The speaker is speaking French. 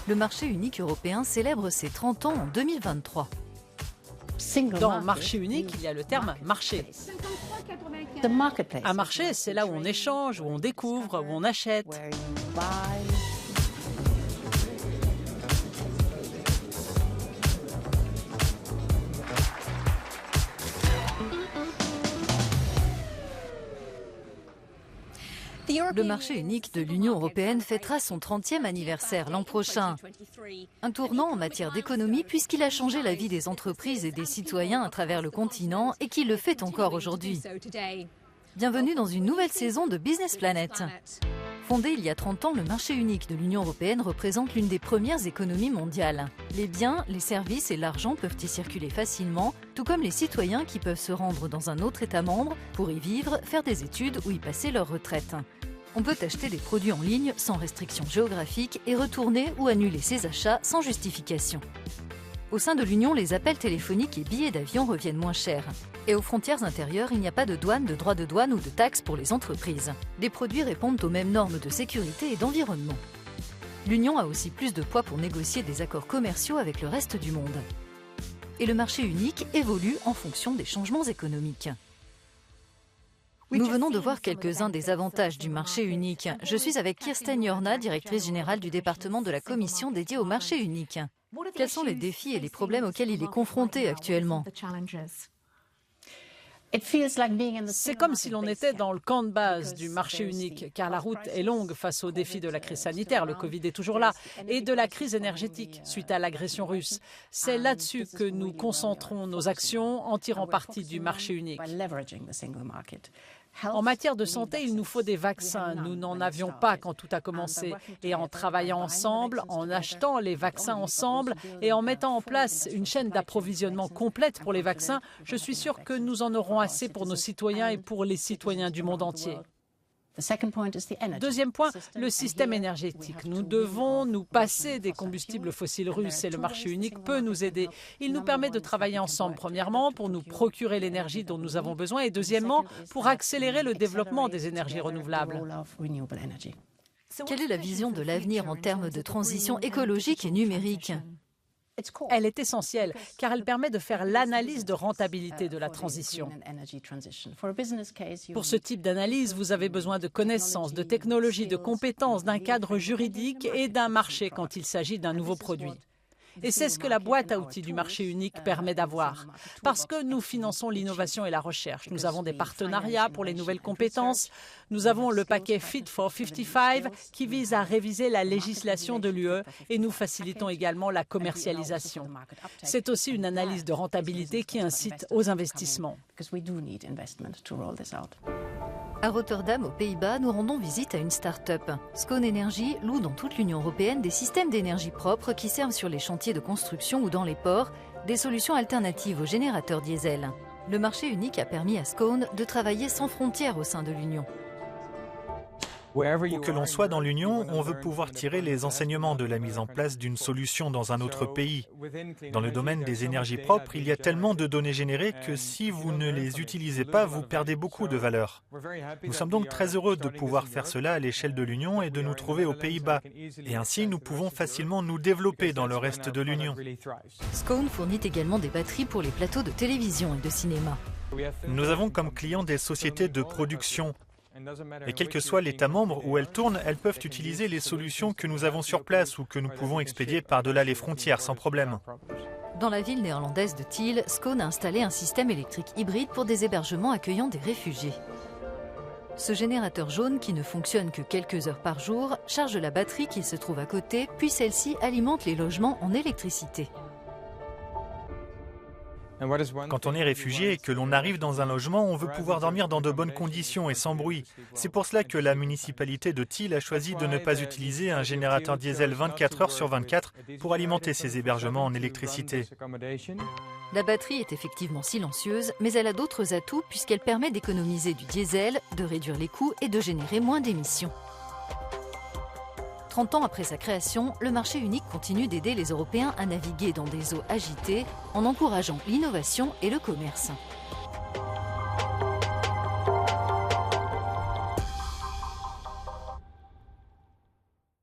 Le marché unique européen célèbre ses 30 ans en 2023. Dans marché unique, il y a le terme marché. Un marché, c'est là où on échange, où on découvre, où on achète. Le marché unique de l'Union européenne fêtera son 30e anniversaire l'an prochain. Un tournant en matière d'économie puisqu'il a changé la vie des entreprises et des citoyens à travers le continent et qu'il le fait encore aujourd'hui. Bienvenue dans une nouvelle saison de Business Planet. Fondé il y a 30 ans, le marché unique de l'Union européenne représente l'une des premières économies mondiales. Les biens, les services et l'argent peuvent y circuler facilement, tout comme les citoyens qui peuvent se rendre dans un autre État membre pour y vivre, faire des études ou y passer leur retraite. On peut acheter des produits en ligne sans restriction géographique et retourner ou annuler ses achats sans justification. Au sein de l'Union, les appels téléphoniques et billets d'avion reviennent moins chers. Et aux frontières intérieures, il n'y a pas de douane, de droits de douane ou de taxes pour les entreprises. Les produits répondent aux mêmes normes de sécurité et d'environnement. L'Union a aussi plus de poids pour négocier des accords commerciaux avec le reste du monde. Et le marché unique évolue en fonction des changements économiques. Nous venons de voir quelques-uns des avantages du marché unique. Je suis avec Kirsten Jorna, directrice générale du département de la Commission dédiée au marché unique. Quels sont les défis et les problèmes auxquels il est confronté actuellement ? C'est comme si l'on était dans le camp de base du marché unique, car la route est longue face aux défis de la crise sanitaire, le Covid est toujours là, et de la crise énergétique suite à l'agression russe. C'est là-dessus que nous concentrons nos actions en tirant parti du marché unique. En matière de santé, il nous faut des vaccins. Nous n'en avions pas quand tout a commencé. Et en travaillant ensemble, en achetant les vaccins ensemble et en mettant en place une chaîne d'approvisionnement complète pour les vaccins, je suis sûre que nous en aurons assez pour nos citoyens et pour les citoyens du monde entier. Deuxième point, le système énergétique. Nous devons nous passer des combustibles fossiles russes et le marché unique peut nous aider. Il nous permet de travailler ensemble, premièrement, pour nous procurer l'énergie dont nous avons besoin et deuxièmement, pour accélérer le développement des énergies renouvelables. Quelle est la vision de l'avenir en termes de transition écologique et numérique ? Elle est essentielle car elle permet de faire l'analyse de rentabilité de la transition. Pour ce type d'analyse, vous avez besoin de connaissances, de technologies, de compétences, d'un cadre juridique et d'un marché quand il s'agit d'un nouveau produit. Et c'est ce que la boîte à outils du marché unique permet d'avoir. Parce que nous finançons l'innovation et la recherche. Nous avons des partenariats pour les nouvelles compétences. Nous avons le paquet Fit for 55 qui vise à réviser la législation de l'UE et nous facilitons également la commercialisation. C'est aussi une analyse de rentabilité qui incite aux investissements. À Rotterdam, aux Pays-Bas, nous rendons visite à une start-up. Scone Energy loue dans toute l'Union européenne des systèmes d'énergie propres qui servent sur les chantiers de construction ou dans les ports, des solutions alternatives aux générateurs diesel. Le marché unique a permis à Scone de travailler sans frontières au sein de l'Union. Où que l'on soit dans l'Union, on veut pouvoir tirer les enseignements de la mise en place d'une solution dans un autre pays. Dans le domaine des énergies propres, il y a tellement de données générées que si vous ne les utilisez pas, vous perdez beaucoup de valeur. Nous sommes donc très heureux de pouvoir faire cela à l'échelle de l'Union et de nous trouver aux Pays-Bas. Et ainsi, nous pouvons facilement nous développer dans le reste de l'Union. Scone fournit également des batteries pour les plateaux de télévision et de cinéma. Nous avons comme clients des sociétés de production. Et quel que soit l'État membre où elles tournent, elles peuvent utiliser les solutions que nous avons sur place ou que nous pouvons expédier par-delà les frontières sans problème. Dans la ville néerlandaise de Tiel, Scone a installé un système électrique hybride pour des hébergements accueillant des réfugiés. Ce générateur jaune, qui ne fonctionne que quelques heures par jour, charge la batterie qui se trouve à côté, puis celle-ci alimente les logements en électricité. Quand on est réfugié et que l'on arrive dans un logement, on veut pouvoir dormir dans de bonnes conditions et sans bruit. C'est pour cela que la municipalité de Tiel a choisi de ne pas utiliser un générateur diesel 24 heures sur 24 pour alimenter ses hébergements en électricité. La batterie est effectivement silencieuse, mais elle a d'autres atouts puisqu'elle permet d'économiser du diesel, de réduire les coûts et de générer moins d'émissions. 30 ans après sa création, le marché unique continue d'aider les Européens à naviguer dans des eaux agitées en encourageant l'innovation et le commerce.